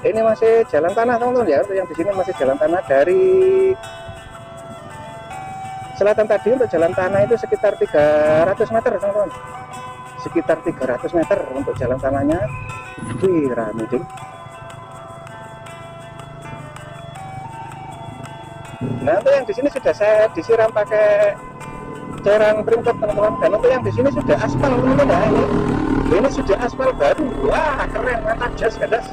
Ini masih jalan tanah teman-teman ya. Untuk yang di sini masih jalan tanah. Dari selatan tadi untuk jalan tanah itu sekitar 300 meter teman-teman. Sekitar 300 meter untuk jalan tanahnya. Wih, rame ding. Nah, untuk yang di sini sudah saya disiram pakai cairan Primkop teman-teman. Dan untuk yang di sini sudah aspal teman-teman ya. Ini sudah aspal baru. Wah, keren, mantap, jas gadas.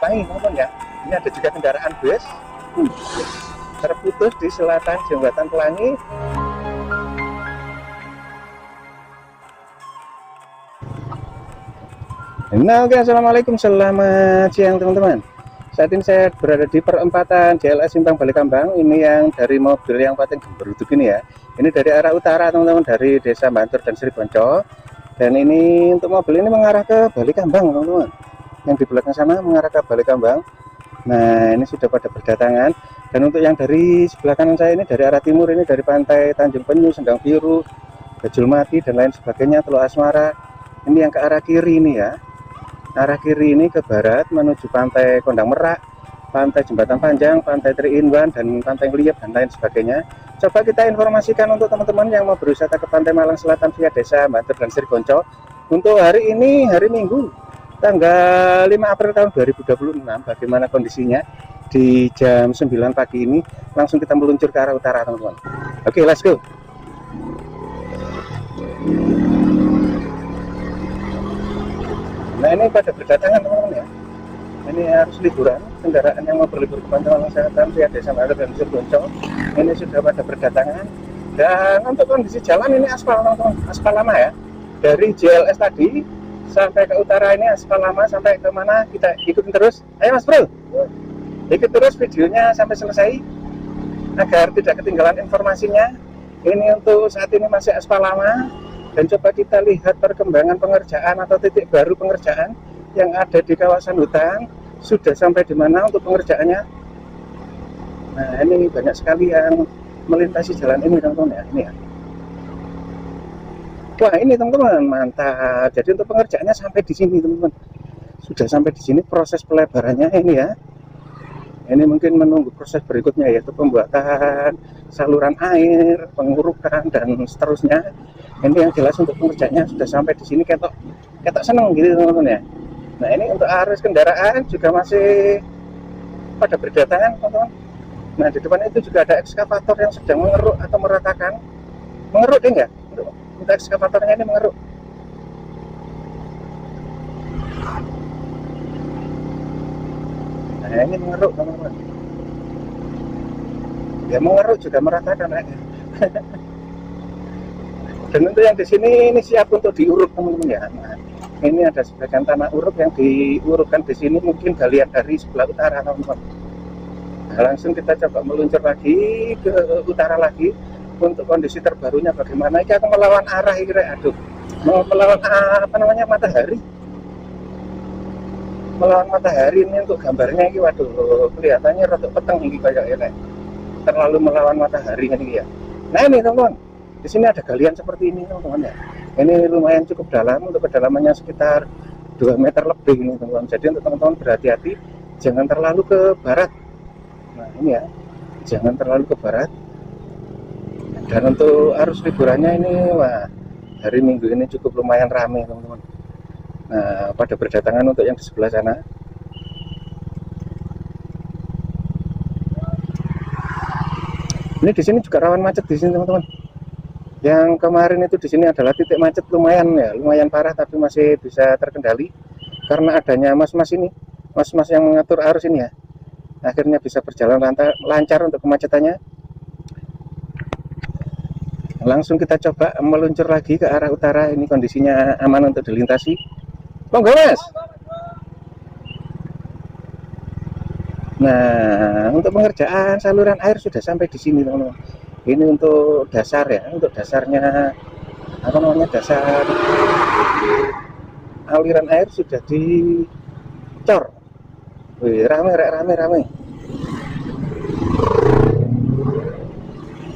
Baik teman-teman ya. Ini ada juga kendaraan bus terputus di selatan Jembatan Pelangi. Nah, oke, assalamualaikum, selamat siang teman-teman. Saat ini saya berada di perempatan JLS Simpang Balikambang. Ini yang dari mobil yang paling gembruduk ini ya. Ini dari arah utara teman-teman, dari Desa Bantur dan Sri Bonco. Dan ini untuk mobil ini mengarah ke Balikambang teman-teman. Yang di belakang sana mengarah ke Balikambang. Nah, ini sudah pada berdatangan. Dan untuk yang dari sebelah kanan saya ini dari arah timur, ini dari pantai Tanjung Penyu, Sendang Biru, Bajul Mati dan lain sebagainya, Teluk Asmara. Ini yang ke arah kiri ini ya. Arah kiri ini ke barat menuju pantai Kondang Merak, pantai Jembatan Panjang, pantai Tri-in-1 dan pantai Ngeliep dan lain sebagainya. Coba kita informasikan untuk teman-teman yang mau berwisata ke Pantai Malang Selatan via Desa Bantur dan Sri Bonco. Untuk hari ini, hari Minggu, tanggal 5 April tahun 2026, bagaimana kondisinya di jam 9 pagi ini. Langsung kita meluncur ke arah utara teman-teman. Oke, let's go. Nah, ini pada berdatangan teman-teman ya. Ini harus liburan, kendaraan yang mau berlibur ke Pantai Malang Selatan via Desa Bantur dan Sri Bonco ini sudah pada berdatangan. Dan untuk kondisi jalan ini aspal teman-teman, aspal lama ya. Dari JLS tadi sampai ke utara ini aspal lama, sampai ke mana kita ikutin terus. Ayo Mas Bro, ikut terus videonya sampai selesai agar tidak ketinggalan informasinya. Ini untuk saat ini masih aspal lama. Dan coba kita lihat perkembangan pengerjaan atau titik baru pengerjaan yang ada di kawasan hutan. Sudah sampai di mana untuk pengerjaannya. Nah, ini banyak sekali yang melintasi jalan ini teman-teman ya. Ini ya. Wah, ini teman-teman mantap. Jadi untuk pengerjaannya sampai di sini teman-teman. Sudah sampai di sini proses pelebarannya ini ya. Ini mungkin menunggu proses berikutnya, yaitu pembuatan saluran air, pengurukan dan seterusnya. Ini yang jelas untuk pengerjaannya sudah sampai di sini, ketok seneng gitu teman-teman ya. Nah, ini untuk arus kendaraan juga masih pada berdatangan teman-teman. Nah, di depan itu juga ada ekskavator yang sedang mengeruk atau meratakan. Mengeruk deh enggak? Untuk ekskavatornya ini mengeruk. Nah, ini mengeruk teman-teman. Ya, mengeruk juga meratakan aja. Dan untuk yang di sini ini siap untuk diuruk teman-teman ya. Nah, ini ada sebagian tanah uruk yang diurukkan di sini, mungkin galian dari sebelah utara teman-teman. Nah, langsung kita coba meluncur lagi ke utara lagi untuk kondisi terbarunya bagaimana. Ini aku melawan arah ini, aduh, mau melawan apa namanya, matahari. Melawan matahari ini untuk gambarnya ini, waduh, kelihatannya rotok peteng ini kayaknya, terlalu melawan matahari ini ya. Nah, ini teman-teman, di sini ada galian seperti ini teman-teman ya. Ini lumayan cukup dalam, untuk kedalamannya sekitar 2 meter lebih ini teman-teman. Jadi untuk teman-teman berhati-hati, jangan terlalu ke barat. Nah, ini ya, jangan terlalu ke barat. Dan untuk arus liburannya ini, wah, hari Minggu ini cukup lumayan ramai teman-teman. Nah, pada berdatangan untuk yang di sebelah sana. Ini di sini juga rawan macet di sini teman-teman. Yang kemarin itu di sini adalah titik macet lumayan ya, lumayan parah, tapi masih bisa terkendali karena adanya mas-mas ini, mas-mas yang mengatur arus ini ya. Akhirnya bisa berjalan lancar untuk kemacetannya. Langsung kita coba meluncur lagi ke arah utara. Ini kondisinya aman untuk dilintasi. Monggo Mas. Nah, untuk pengerjaan saluran air sudah sampai di sini teman-teman. Ini untuk dasar ya, untuk dasarnya apa namanya, dasar aliran air sudah dicor. Wih, rame.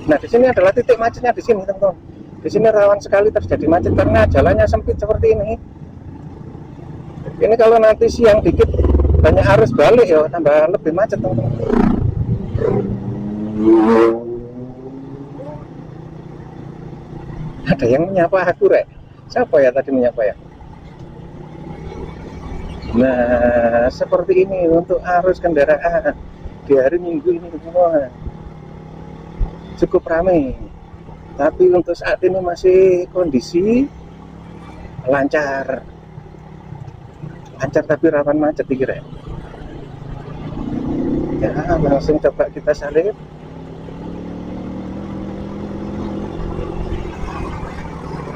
Nah, di sini adalah titik macetnya di sini teman-teman. Di sini rawan sekali terjadi macet karena jalannya sempit seperti ini. Ini kalau nanti siang dikit banyak arus balik ya, tambah lebih macet teman-teman. Ada yang menyapa aku rek. Siapa ya tadi menyapa ya? Nah, seperti ini untuk arus kendaraan di hari Minggu ini semua cukup ramai. Tapi untuk saat ini masih kondisi lancar. Lancar tapi rawan macet kira. Ya, langsung coba kita salib.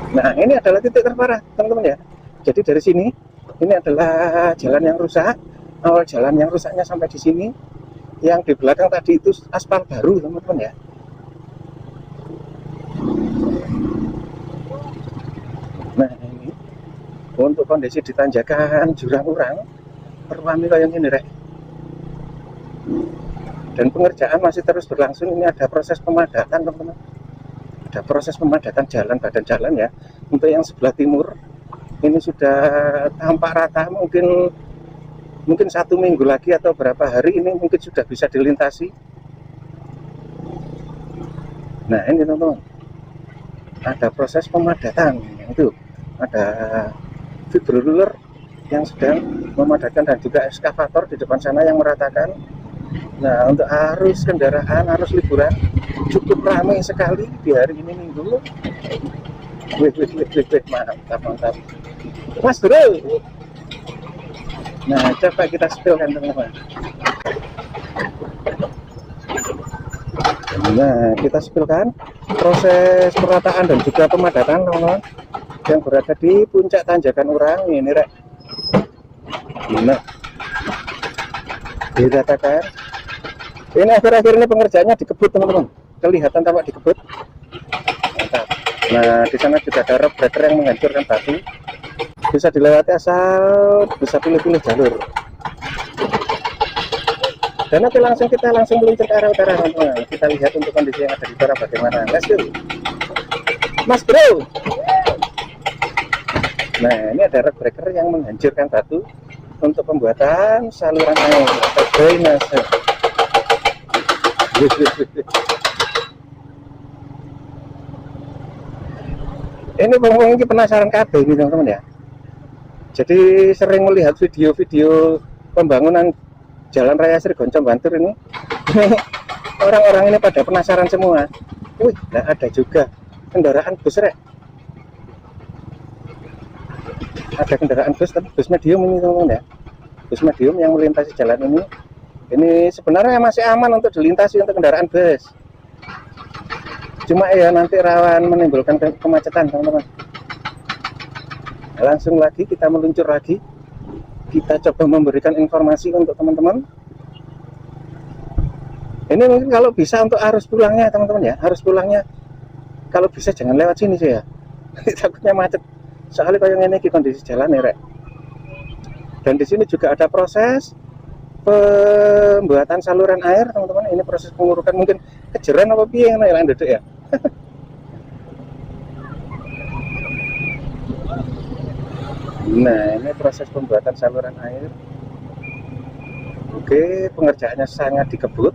Nah, ini adalah titik terparah, teman-teman ya. Jadi dari sini, ini adalah jalan yang rusak. Awal jalan yang rusaknya sampai di sini. Yang di belakang tadi itu aspal baru, teman-teman ya. Nah, ini untuk kondisi di tanjakan Jurang-Urang, perwami kayak gini, rek. Dan pengerjaan masih terus berlangsung. Ini ada proses pemadatan, teman-teman. Ada proses pemadatan jalan, badan jalan ya. Untuk yang sebelah timur ini sudah tampak rata, mungkin 1 minggu lagi atau berapa hari ini mungkin sudah bisa dilintasi. Nah, ini teman-teman, ada proses pemadatan, itu ada vibroruler yang sedang memadatkan dan juga ekskavator di depan sana yang meratakan. Nah, untuk arus kendaraan, arus liburan cukup ramai sekali di hari ini Minggu. Wih, mantap. Mas bro. Nah, coba kita spillkan teman-teman. Nah, kita spillkan proses perataan dan juga pemadatan teman-teman yang berada di puncak tanjakan Urang ini, rek. Nah, diratakan. Ini akhir-akhir ini pengerjaannya dikebut teman-teman, kelihatan tampak dikebut. Mantap. Nah, di sana juga ada rock breaker yang menghancurkan batu, bisa dilewati asal bisa pilih-pilih jalur. Dan nanti kita langsung meluncur ke arah utara teman-teman. Kita lihat untuk kondisi yang ada di utara bagaimana. Let's go, Mas bro. Nah, ini ada rock breaker yang menghancurkan batu untuk pembuatan saluran air atau drainase. Ini bang penasaran kabeh ini teman-teman ya. Jadi sering melihat video-video pembangunan Jalan Raya Srigonco Bantur ini. Orang-orang ini pada penasaran semua. Wih, nah ada juga kendaraan bus, rek. Ada kendaraan bus, tapi bus medium ini teman-teman ya. Bus medium yang melintasi jalan ini. Ini sebenarnya masih aman untuk dilintasi untuk kendaraan bus. Cuma ya nanti rawan menimbulkan kemacetan teman-teman. Langsung lagi kita meluncur lagi. Kita coba memberikan informasi untuk teman-teman. Ini mungkin kalau bisa untuk arus pulangnya teman-teman ya. Arus pulangnya kalau bisa jangan lewat sini sih ya. Takutnya macet. Soalnya kayak ini kondisi jalan ya, rek. Dan di sini juga ada proses pembuatan saluran air teman-teman. Ini proses pengurukan, mungkin kejeran apa piye yang lain duduk ya. Nah, ini proses pembuatan saluran air. Oke, pengerjaannya sangat dikebut.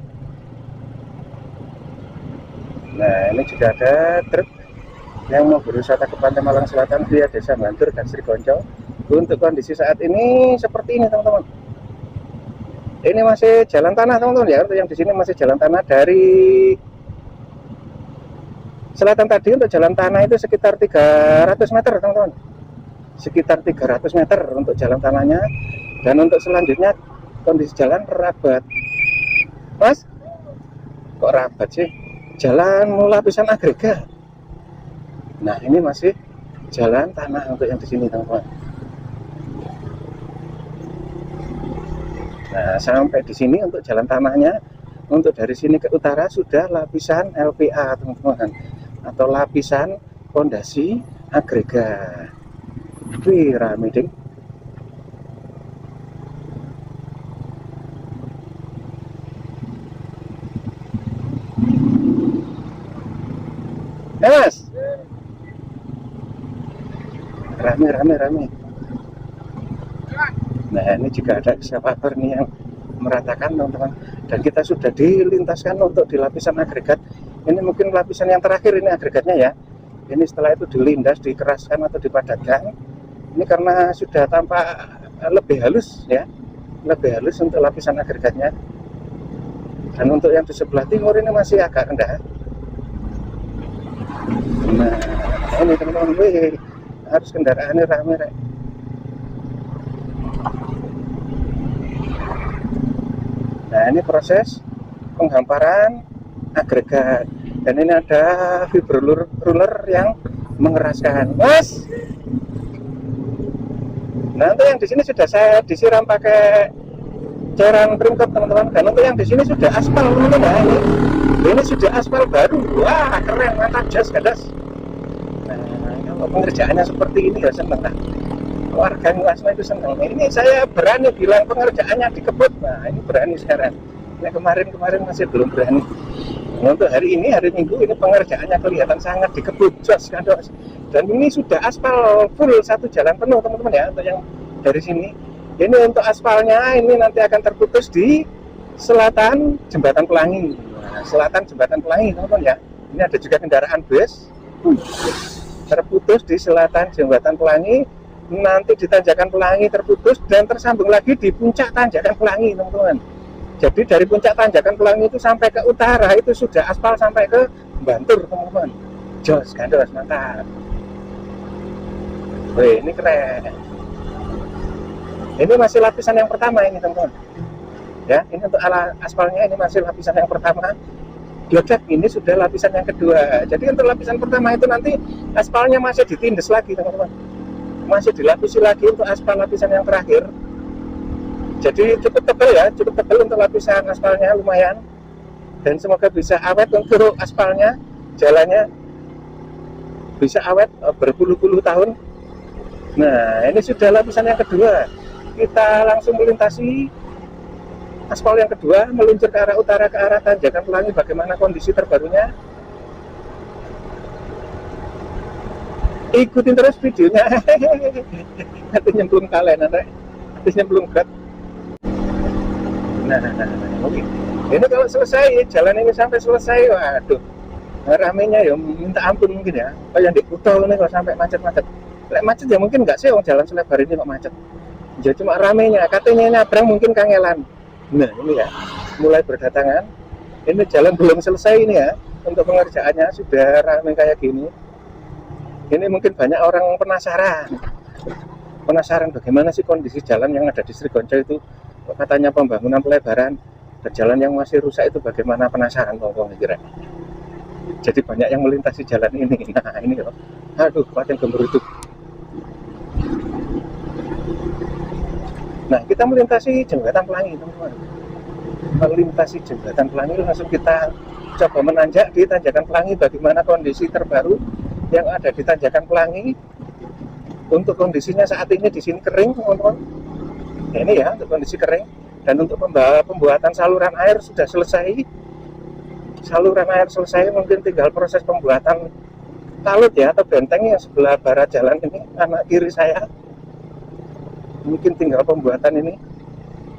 Nah, ini juga ada truk yang mau berwisata ke Pantai Malang Selatan via Desa Bantur dan Srigonco. Untuk kondisi saat ini seperti ini teman-teman. Ini masih jalan tanah teman-teman ya. Untuk yang di sini masih jalan tanah. Dari selatan tadi untuk jalan tanah itu sekitar 300 meter teman-teman. Sekitar 300 meter untuk jalan tanahnya. Dan untuk selanjutnya kondisi jalan rabat. Mas, kok rabat sih? Jalan lapisan agregat. Nah, ini masih jalan tanah untuk yang di sini teman-teman. Nah, sampai di sini untuk jalan tanahnya, untuk dari sini ke utara sudah lapisan LPA teman-teman, atau lapisan fondasi agregat. Wih, rame ding. Mas, rame. Nah ini juga ada ekskavator nih yang meratakan teman-teman, dan kita sudah dilintaskan untuk di lapisan agregat. Ini mungkin lapisan yang terakhir ini agregatnya ya. Ini setelah itu dilindas, dikeraskan atau dipadatkan. Ini karena sudah tampak lebih halus ya, lebih halus untuk lapisan agregatnya. Dan untuk yang di sebelah timur ini masih agak rendah. Nah ini teman-teman, harus kendaraannya rame rek. Nah ini proses penghamparan agregat, dan ini ada fiber ruler yang mengeraskan, mas. Nah untuk yang di sini sudah saya disiram pakai cairan Primkop teman-teman, dan untuk yang di sini sudah aspal teman-teman. Nah, ini sudah aspal baru, wah keren, mantap, jas gadas. Nah kalau pengerjaannya seperti ini ya seneng lah, warga Nuasma itu senang. Ini saya berani bilang pengerjaannya dikebut. Nah ini berani sekarang. Ini kemarin masih belum berani. Nah, untuk hari ini, hari Minggu, ini pengerjaannya kelihatan sangat dikebut, jos kandos. Dan ini sudah aspal full satu jalan penuh teman-teman ya, untuk yang dari sini. Ini untuk aspalnya ini nanti akan terputus di selatan Jembatan Pelangi. Nah, selatan Jembatan Pelangi teman-teman ya. Ini ada juga kendaraan bus. Terputus di selatan Jembatan Pelangi. Nanti di Tanjakan Pelangi terputus dan tersambung lagi di puncak Tanjakan Pelangi teman-teman. Jadi dari puncak Tanjakan Pelangi itu sampai ke utara itu sudah aspal sampai ke Bantur teman-teman. Jos gandos, mantap. Wih ini keren. Ini masih lapisan yang pertama ini teman-teman ya. Ini untuk aspalnya ini masih lapisan yang pertama. Glodek ini sudah lapisan yang kedua. Jadi untuk lapisan pertama itu nanti aspalnya masih ditindes lagi teman-teman, masih dilapisi lagi untuk aspal lapisan yang terakhir. Jadi cukup tebal ya, cukup tebal untuk lapisan aspalnya, lumayan. Dan semoga bisa awet untuk aspalnya, jalannya bisa awet berpuluh-puluh tahun. Nah ini sudah lapisan yang kedua. Kita langsung melintasi aspal yang kedua, meluncur ke arah utara, ke arah Tanjakan Pelangi. Bagaimana kondisi terbarunya? Ikutin terus videonya. Nanti nyemplung kalian, nanti nyemplung berat. Nah, oke. Ini kalau selesai, jalan ini sampai selesai, waduh, ramenya ya minta ampun mungkin ya. Kayak di Kuto ini kalau sampai macet-macet. Macet ya mungkin nggak sih, jalan selebar ini kok macet. Ya cuma ramenya, katanya nyabrang mungkin kangelan. Nah ini ya, mulai berdatangan. Ini jalan belum selesai ini ya, untuk pengerjaannya sudah rame kayak gini. Ini mungkin banyak orang penasaran bagaimana sih kondisi jalan yang ada di Srigonco itu. Katanya pembangunan pelebaran, dan jalan yang masih rusak itu bagaimana, penasaran ngomong kira. Jadi banyak yang melintasi jalan ini. Nah ini loh, aduh Kabupaten Gemurudu. Nah kita melintasi Jembatan Pelangi teman-teman. Melintasi Jembatan Pelangi langsung kita coba menanjak di Tanjakan Pelangi. Bagaimana kondisi terbaru yang ada di Tanjakan Pelangi. Untuk kondisinya saat ini di sini kering teman-teman. Ini ya untuk kondisi kering. Dan untuk pembuatan saluran air sudah selesai. Saluran air selesai, mungkin tinggal proses pembuatan talut ya, atau benteng yang sebelah barat jalan ini, kanan kiri saya. Mungkin tinggal pembuatan ini,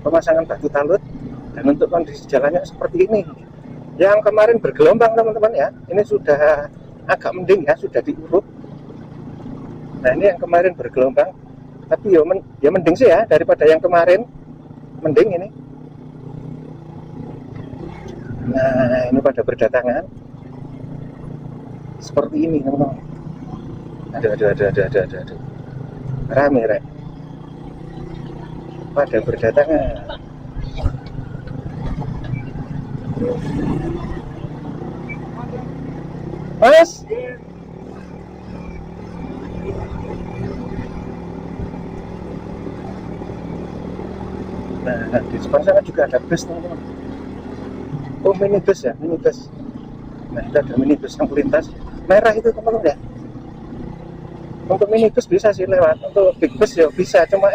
pemasangan batu talut. Dan untuk kondisi jalannya seperti ini. Yang kemarin bergelombang teman-teman ya, ini sudah agak mending ya, sudah diuruk. Nah ini yang kemarin bergelombang, tapi ya mending sih ya daripada yang kemarin, mending ini. Nah ini pada berdatangan seperti ini teman-teman. Aduh. Rame rek. Pada berdatangan. Mas. Nah di depan sana juga ada bus teman-teman. Oh minibus ya, minibus. Nah itu ada minibus yang melintas merah itu teman-teman ya. Untuk minibus bisa sih lewat, untuk big bus ya bisa, cuma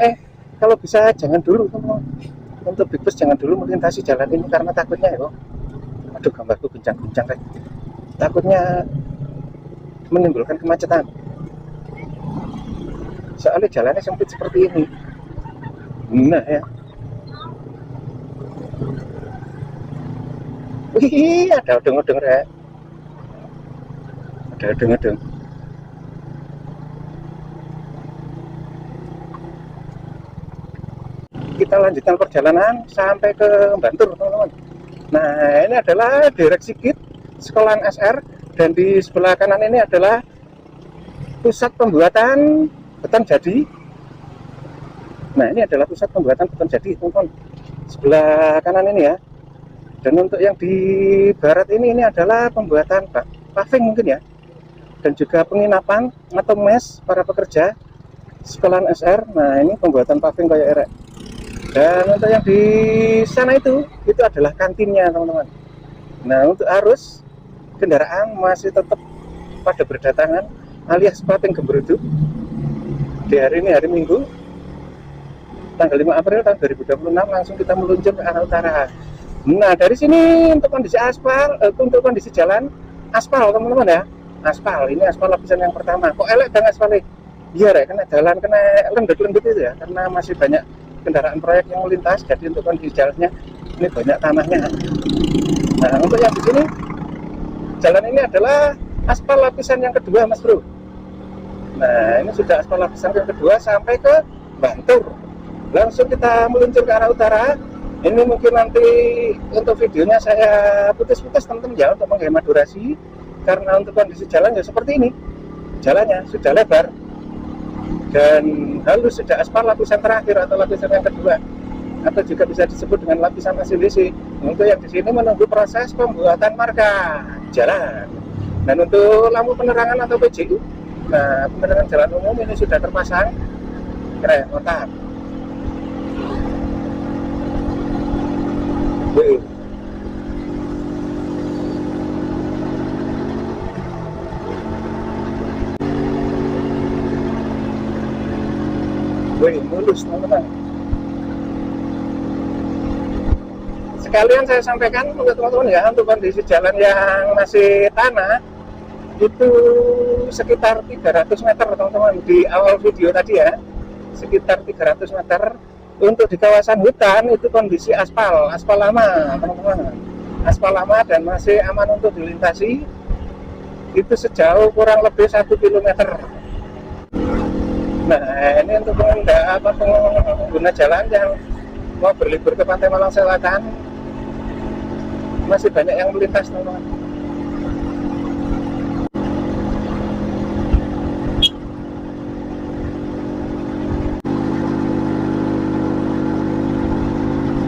kalau bisa jangan dulu teman-teman. Untuk big bus jangan dulu melintasi jalan ini karena takutnya ya. Aduh gambarku guncang-guncang kayak. Takutnya menimbulkan kemacetan. Soalnya jalannya sempit seperti ini. Nah ya, wih ada odong-odong rek, ada odong-odong. Kita lanjutkan perjalanan sampai ke Bantul teman-teman. Nah ini adalah direksi KIT sekolahan SR, dan di sebelah kanan ini adalah pusat pembuatan beton jadi. Nah ini adalah pusat pembuatan beton jadi teman-teman, sebelah kanan ini ya. Dan untuk yang di barat ini adalah pembuatan paving mungkin ya, dan juga penginapan atau mes para pekerja sekolahan SR. Nah ini pembuatan paving kayak erek. Dan untuk yang di sana itu adalah kantinnya teman-teman. Nah untuk arus kendaraan masih tetap pada berdatangan alias pating gembruduk di hari ini, hari Minggu tanggal 5 April tahun 2026. Langsung kita meluncur ke arah utara. Nah dari sini untuk kondisi aspal, untuk kondisi jalan aspal teman-teman ya, aspal ini aspal lapisan yang pertama. Kok elek dan aspal ini? Iya rek, kena jalan kena lembut-lembut itu ya, karena masih banyak kendaraan proyek yang melintas. Jadi untuk kondisi jalannya ini banyak tanahnya. Nah untuk yang di sini jalan ini adalah aspal lapisan yang kedua mas bro. Nah ini sudah aspal lapisan yang kedua sampai ke Bantul. Langsung kita meluncur ke arah utara. Ini mungkin nanti untuk videonya saya putus-putus teman-teman ya, untuk menghemat durasi, karena untuk kondisi jalan ya seperti ini. Jalannya sudah lebar dan halus, sudah aspal lapisan terakhir atau lapisan yang kedua, atau juga bisa disebut dengan lapisan ACDC. Untuk yang di sini menunggu proses pembuatan marka jalan. Dan untuk lampu penerangan atau PJU, nah penerangan jalan umum ini sudah terpasang. Keren, mantap. Wih. Wih, mulus teman-teman. Sekalian saya sampaikan untuk teman-teman ya, untuk kondisi jalan yang masih tanah itu sekitar 300 meter teman-teman, di awal video tadi ya, sekitar 300 meter. Untuk di kawasan hutan itu kondisi aspal lama teman-teman, aspal lama dan masih aman untuk dilintasi. Itu sejauh kurang lebih 1 km. Nah ini untuk pengguna jalan yang mau berlibur ke Pantai Malang Selatan, masih banyak yang melintas teman-teman.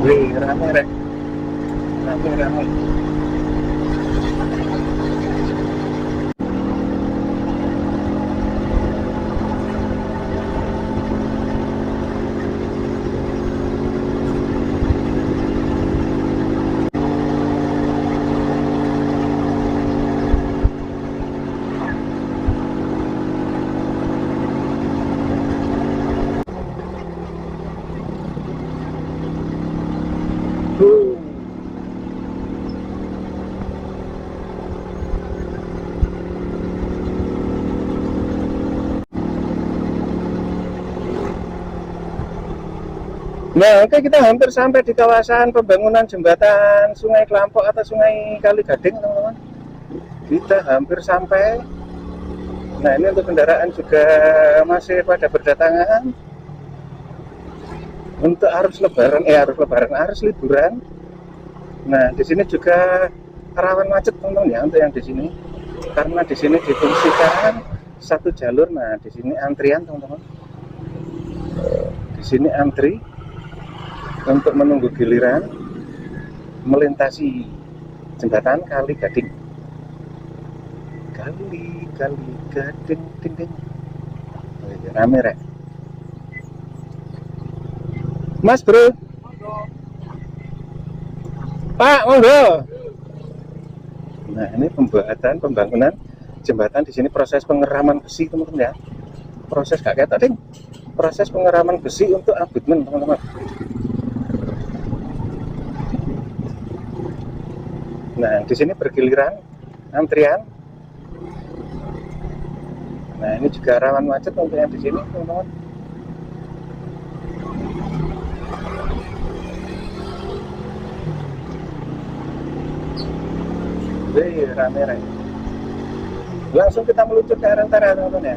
Wih, rame rek, rame. Nah oke, kita hampir sampai di kawasan pembangunan jembatan Sungai Kelampok atau Sungai Kali Gading teman-teman. Kita hampir sampai. Nah ini untuk kendaraan juga masih pada berdatangan untuk arus liburan. Nah di sini juga rawan macet teman-teman ya, untuk yang di sini, karena di sini difungsikan satu jalur. Nah di sini antrian teman-teman, di sini antri untuk menunggu giliran melintasi jembatan Kali Gading. Kali Gading, ding. Rame rek. Mas bro, Pak monggo. Nah ini pembangunan jembatan di sini, proses pengeraman besi teman-teman ya. Proses gak ketok ding, proses pengeraman besi untuk abutmen teman-teman. Nah di sini bergiliran antrian. Nah ini juga rawan macet untuk yang di sini teman-teman. Wih, rame-rame. Langsung kita meluncur ke arah utara teman-teman ya.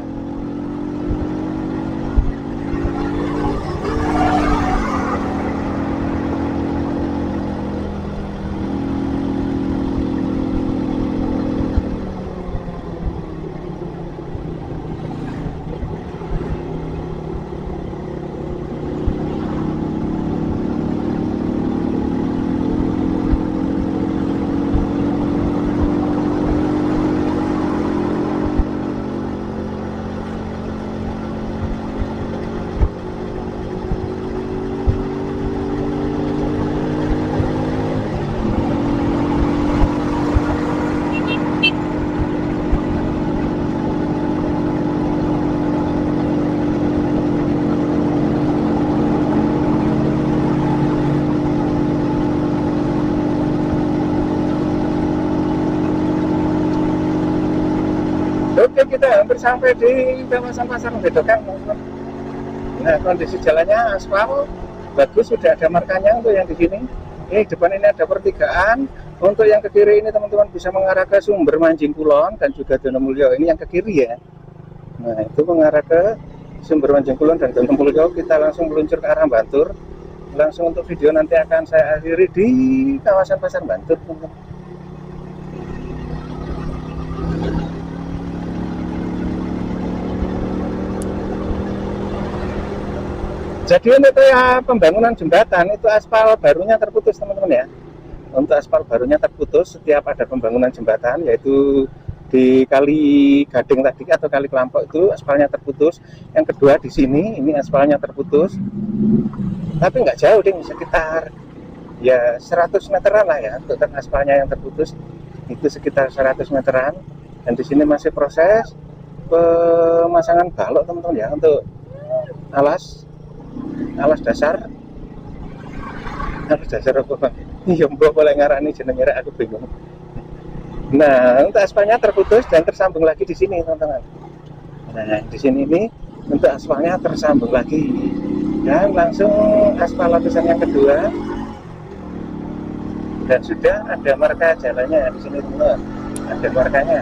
Oke, kita hampir sampai di kawasan Pasar Bedokan. Nah, kondisi jalannya aspal bagus, sudah ada markanya untuk yang di sini. Ini depan ini ada pertigaan. Untuk yang ke kiri ini teman-teman bisa mengarah ke Sumber Manjing Kulon dan juga Donomulyo. Ini yang ke kiri ya. Nah, itu mengarah ke Sumber Manjing Kulon dan Donomulyo. Kita langsung meluncur ke arah Bantur. Langsung untuk video nanti akan saya akhiri di kawasan Pasar Bantur, teman-teman. Jadi untuk ya pembangunan jembatan itu aspal barunya terputus teman-teman ya. Untuk aspal barunya terputus setiap ada pembangunan jembatan, yaitu di Kali Gading tadi atau Kali Kelampok itu aspalnya terputus. Yang kedua di sini ini aspalnya terputus. Tapi nggak jauh deh, sekitar ya 100 meteran lah ya untuk aspalnya yang terputus. Itu sekitar 100 meteran. Dan di sini masih proses pemasangan balok teman-teman ya untuk alas dasar apa iya mbok boleh ngarani jenenge aku bingung. Nah, untuk aspalnya terputus dan tersambung lagi di sini teman-teman. Nah, di sini ini untuk aspalnya tersambung lagi dan langsung aspal lapisan yang kedua dan sudah ada marka jalannya di sini teman-teman. Ada markanya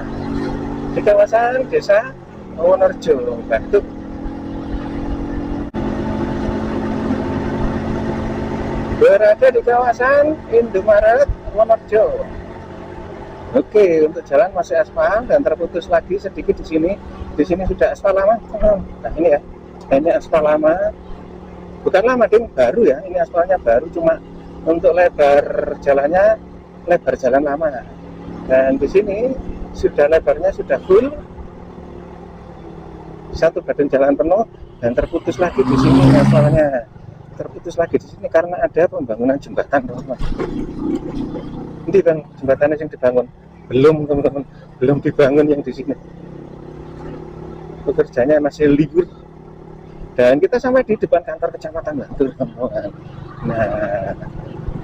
di kawasan Desa Wonorejo, Batuk. Berada di kawasan Indomaret Wonorejo. Oke, untuk jalan masih aspal dan terputus lagi sedikit di sini. Di sini sudah aspal lama. Nah, ini ya. Ini aspal lama. Bukan lama, ding, baru ya. Ini aspalnya baru, cuma untuk lebar jalannya lebar jalan lama. Dan di sini sudah lebarnya sudah full. Satu badan jalan penuh dan terputus lagi di sini aspalnya. Terputus lagi di sini karena ada pembangunan jembatan, teman-teman. Ini bang jembatannya yang dibangun belum, teman-teman, belum dibangun yang di sini. Pekerjanya masih libur dan kita sampai di depan kantor kecamatan Bantul, teman-teman. Nah,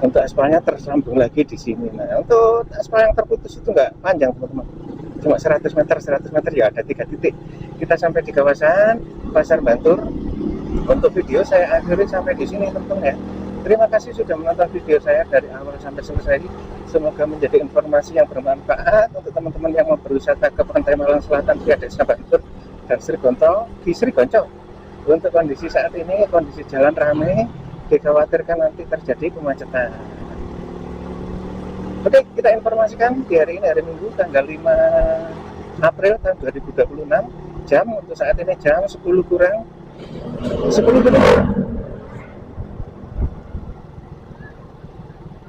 untuk aspalnya tersambung lagi di sini. Nah, untuk aspal yang terputus itu nggak panjang, teman-teman, cuma 100 meter ya, ada 3 titik. Kita sampai di kawasan Pasar Bantur. Untuk video saya akhiri sampai di sini, teman-teman ya. Terima kasih sudah menonton video saya dari awal sampai selesai. Semoga menjadi informasi yang bermanfaat untuk teman-teman yang mau berwisata ke Pantai Malang Selatan via Desa Bantur dan Srigonco. Untuk kondisi saat ini, kondisi jalan ramai, dikhawatirkan nanti terjadi kemacetan. Oke, kita informasikan di hari ini, hari Minggu tanggal 5 April tahun 2026. Jam untuk saat ini jam 10 kurang 10 menit.